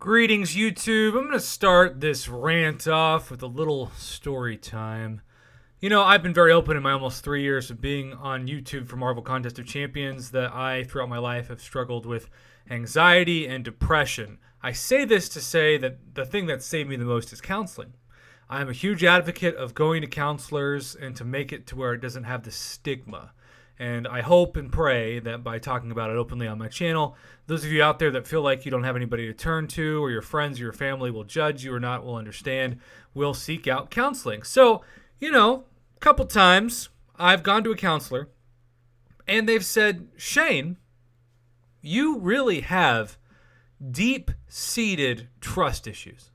Greetings, YouTube. I'm going to start this rant off with a little story time. I've been very open in my almost 3 years of being on YouTube for Marvel Contest of Champions that I, throughout my life, have struggled with anxiety and depression. I say this to say that the thing that saved me the most is counseling. I'm a huge advocate of going to counselors and to make it to where it doesn't have the stigma. And I hope and pray that by talking about it openly on my channel, those of you out there that feel like you don't have anybody to turn to, or your friends or your family will judge you or not will understand, will seek out counseling. So, a couple times I've gone to a counselor and they've said, Shane, you really have deep-seated trust issues.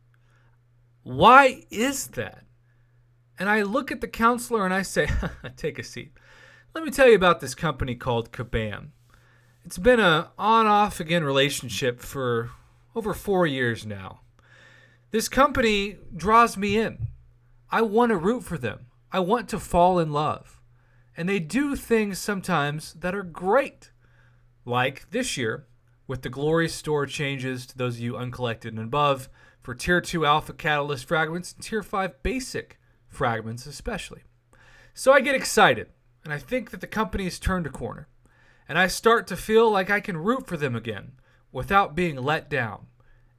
Why is that? And I look at the counselor and I say, take a seat. Let me tell you about this company called Kabam. It's been a on-off again relationship for over 4 years now. This company draws me in. I want to root for them. I want to fall in love. And they do things sometimes that are great. Like this year, with the Glory Store changes to those of you uncollected and above, for Tier 2 Alpha Catalyst fragments and Tier 5 Basic fragments especially. So I get excited. And I think that the company's turned a corner. And I start to feel like I can root for them again without being let down.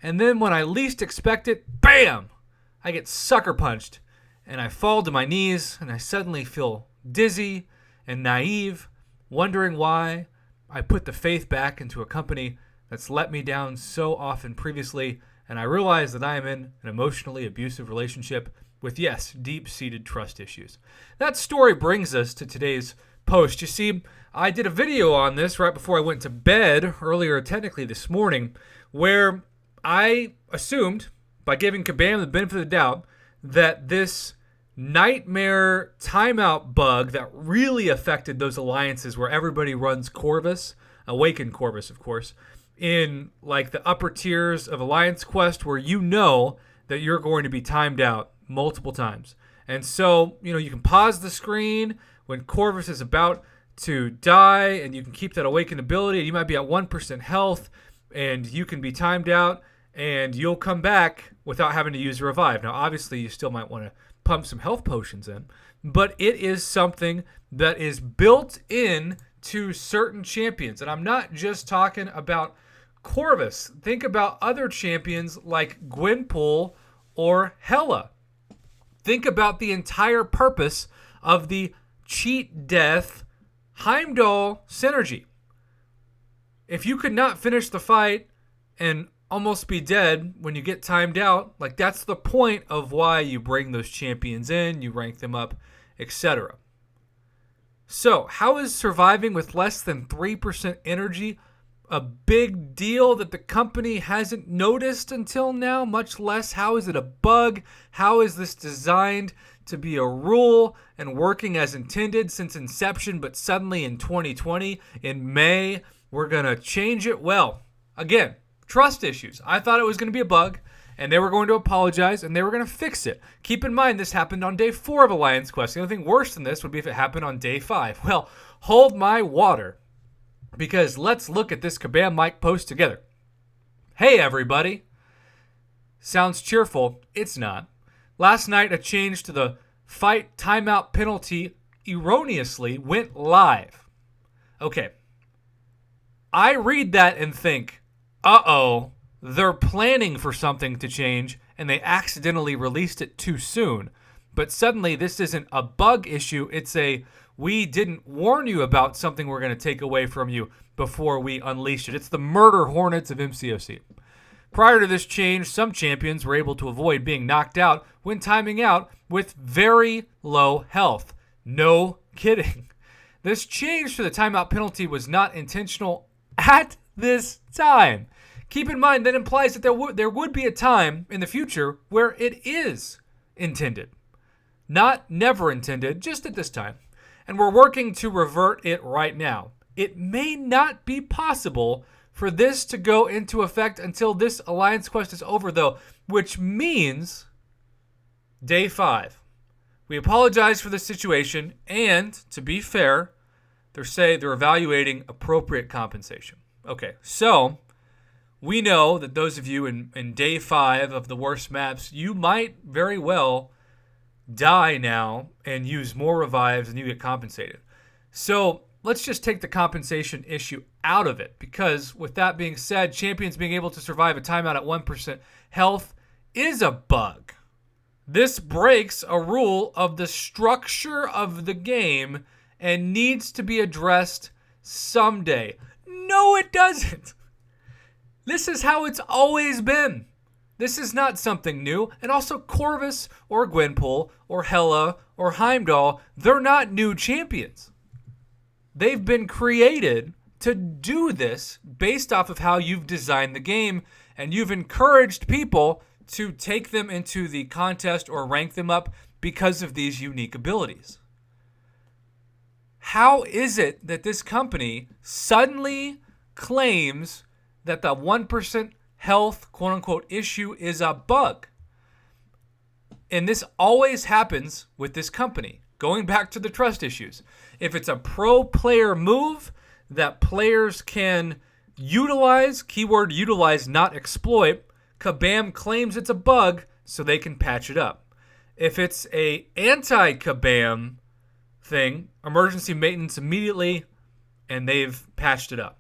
And then when I least expect it, bam! I get sucker punched. And I fall to my knees and I suddenly feel dizzy and naive, wondering why I put the faith back into a company that's let me down so often previously. And I realize that I am in an emotionally abusive relationship with, yes, deep-seated trust issues. That story brings us to today's post. You see, I did a video on this right before I went to bed earlier, technically this morning, where I assumed, by giving Kabam the benefit of the doubt, that this nightmare timeout bug that really affected those alliances where everybody runs Corvus, Awakened Corvus, of course, in like the upper tiers of Alliance Quest where you know that you're going to be timed out multiple times. And so, you can pause the screen when Corvus is about to die, and you can keep that awakened ability, and you might be at 1% health, and you can be timed out, and you'll come back without having to use a revive. Now, obviously, you still might want to pump some health potions in, but it is something that is built in to certain champions. And I'm not just talking about Corvus. Think about other champions like Gwenpool or Hela. Think about the entire purpose of the cheat death Heimdall synergy. If you could not finish the fight and almost be dead when you get timed out, like that's the point of why you bring those champions in, you rank them up, etc. So, how is surviving with less than 3% energy a big deal that the company hasn't noticed until now? Much less, how is it a bug? How is this designed to be a rule and working as intended since inception, but suddenly in 2020, in May, we're going to change it? Well, again, trust issues. I thought it was going to be a bug, and they were going to apologize, and they were going to fix it. Keep in mind, this happened on day 4 of Alliance Quest. The only thing worse than this would be if it happened on day 5. Well, hold my water. Because let's look at this Kabam Mike post together. Hey, everybody. Sounds cheerful. It's not. Last night, a change to the fight timeout penalty erroneously went live. Okay. I read that and think, uh-oh, they're planning for something to change and they accidentally released it too soon. But suddenly, this isn't a bug issue. It's a, we didn't warn you about something we're going to take away from you before we unleashed it. It's the murder hornets of MCOC. Prior to this change, some champions were able to avoid being knocked out when timing out with very low health. No kidding. This change to the timeout penalty was not intentional at this time. Keep in mind that implies that there would be a time in the future where it is intended. Not never intended, just at this time. And we're working to revert it right now. It may not be possible for this to go into effect until this Alliance Quest is over, though, which means day 5. We apologize for the situation, and to be fair, they're evaluating appropriate compensation. Okay, so we know that those of you in day 5 of the worst maps, you might very well die now and use more revives and you get compensated. So let's just take the compensation issue out of it, because with that being said, champions being able to survive a timeout at 1% health is a bug. This breaks a rule of the structure of the game and needs to be addressed someday. No, it doesn't. This is how it's always been. This is not something new. And also Corvus or Gwenpool or Hela or Heimdall, they're not new champions. They've been created to do this based off of how you've designed the game, and you've encouraged people to take them into the contest or rank them up because of these unique abilities. How is it that this company suddenly claims that the 1% health, quote unquote, issue is a bug? And this always happens with this company. Going back to the trust issues. If it's a pro player move that players can utilize, keyword utilize, not exploit, Kabam claims it's a bug so they can patch it up. If it's a anti-Kabam thing, emergency maintenance immediately, and they've patched it up.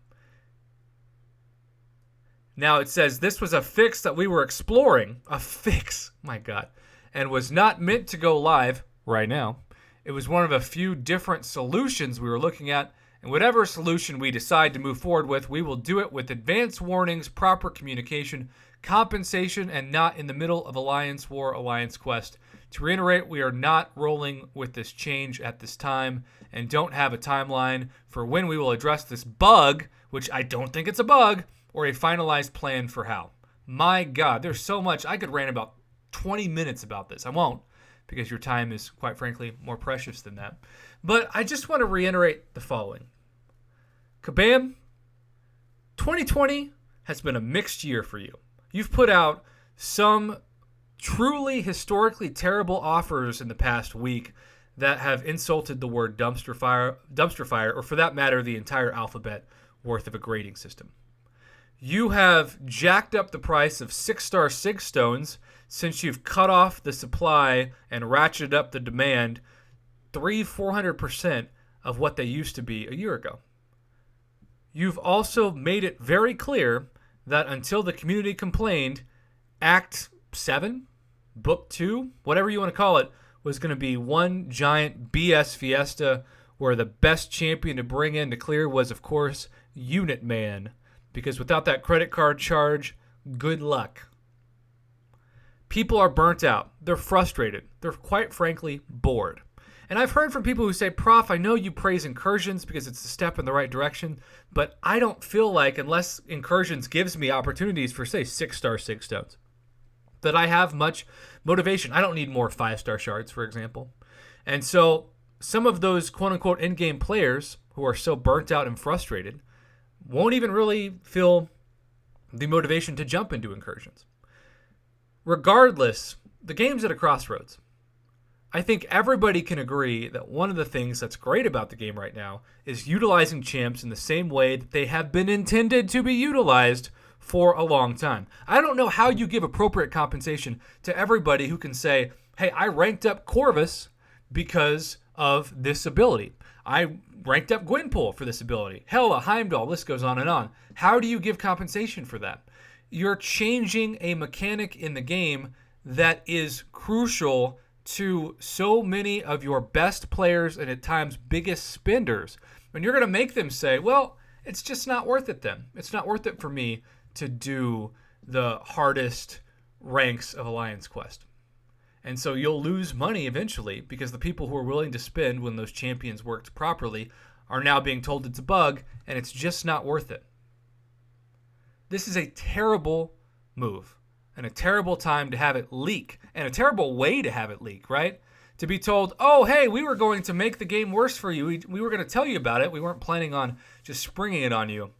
Now it says this was a fix that we were exploring, a fix, my God, and was not meant to go live right now. It was one of a few different solutions we were looking at, and whatever solution we decide to move forward with, we will do it with advanced warnings, proper communication, compensation, and not in the middle of Alliance War, Alliance Quest. To reiterate, we are not rolling with this change at this time and don't have a timeline for when we will address this bug, which I don't think it's a bug, or a finalized plan for how. My God, there's so much. I could rant about 20 minutes about this. I won't, because your time is, quite frankly, more precious than that. But I just want to reiterate the following. Kabam, 2020 has been a mixed year for you. You've put out some truly historically terrible offers in the past week that have insulted the word dumpster fire, or for that matter, the entire alphabet worth of a grading system. You have jacked up the price of 6-star Sig Stones since you've cut off the supply and ratcheted up the demand 300-400% of what they used to be a year ago. You've also made it very clear that until the community complained, Act 7, Book 2, whatever you want to call it, was going to be one giant BS fiesta where the best champion to bring in to clear was, of course, Unit Man. Because without that credit card charge, good luck. People are burnt out. They're frustrated. They're quite frankly bored. And I've heard from people who say, Prof, I know you praise incursions because it's a step in the right direction, but I don't feel like, unless incursions gives me opportunities for, say, 6-star Sig Stones, that I have much motivation. I don't need more 5-star shards, for example. And so some of those quote-unquote in-game players who are so burnt out and frustrated won't even really feel the motivation to jump into incursions. Regardless, the game's at a crossroads. I think everybody can agree that one of the things that's great about the game right now is utilizing champs in the same way that they have been intended to be utilized for a long time. I don't know how you give appropriate compensation to everybody who can say, hey, I ranked up Corvus because of this ability. I ranked up Gwenpool for this ability. Hela, Heimdall, list goes on and on. How do you give compensation for that? You're changing a mechanic in the game that is crucial to so many of your best players and at times biggest spenders. And you're going to make them say, well, it's just not worth it then. It's not worth it for me to do the hardest ranks of Alliance Quest. And so you'll lose money eventually because the people who are willing to spend when those champions worked properly are now being told it's a bug and it's just not worth it. This is a terrible move and a terrible time to have it leak and a terrible way to have it leak, right? To be told, oh, hey, we were going to make the game worse for you. We were going to tell you about it. We weren't planning on just springing it on you.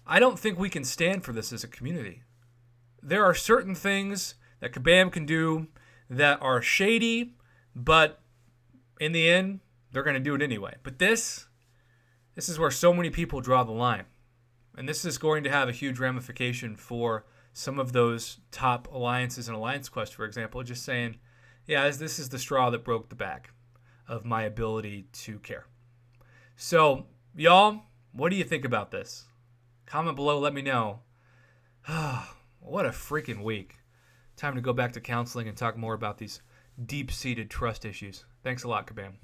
I don't think we can stand for this as a community. There are certain things that Kabam can do that are shady, but in the end, they're going to do it anyway. But this is where so many people draw the line. And this is going to have a huge ramification for some of those top alliances and Alliance Quest, for example, just saying, yeah, this is the straw that broke the back of my ability to care. So, y'all, what do you think about this? Comment below, let me know. What a freaking week. Time to go back to counseling and talk more about these deep-seated trust issues. Thanks a lot, Kabam.